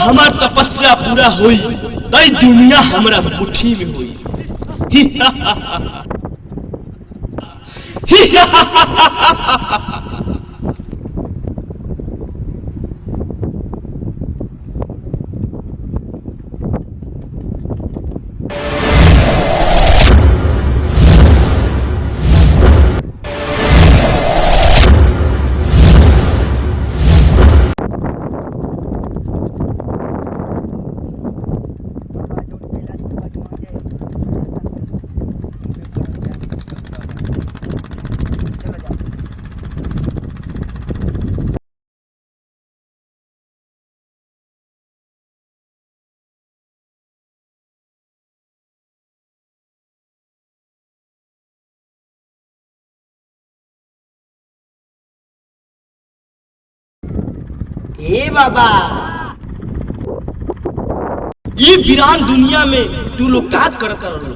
हमार तपस्या पूरा होई तई दुनिया हमरा मुट्ठी में होई। ए बाबा, ये वीरान दुनिया में तू लोग का करता रहो?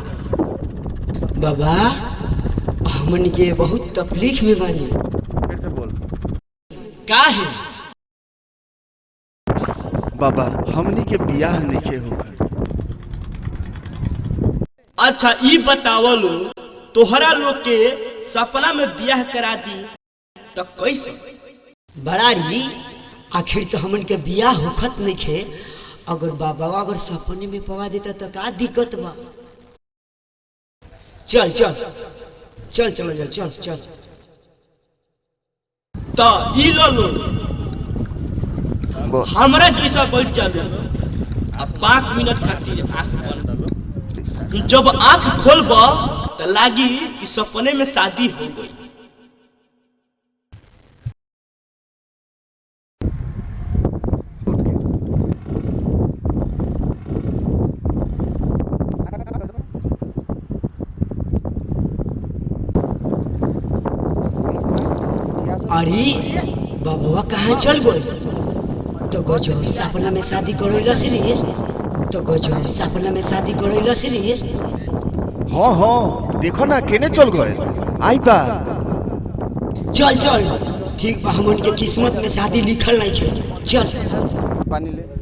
बाबा हमन के बहुत तकलीफ में बानी। फिर से बोल। का है बाबा हमनी के बियाह नहीं होकर। अच्छा ये बतावलो, तोहरा लोग के सपना में ब्याह करा दी तो कैसे? बड़ाड़ी आखिर तो हमन के बियाह होखत नहीं खे। अगर बाबा अगर सपने में पवा देता तो का दिक्कत बा? चल चल चल चल चल चल चल। तो ई लो हमरा जैसा बैठ जालो, अब 5 मिनट खातिर आंख बंद करो। जब आंख खोलब तो लागी कि सपने में शादी हो गई। अरे बाबा कहाँ चल गए? तो गजोर सपना में शादी करैलस रे। तो गजोर सपना में शादी करैलस रे। हाँ हाँ देखो ना केने चल गए। आई बा चल चल ठीक बा, हमन के किस्मत में शादी लिखल नहीं है। चल पानी ले।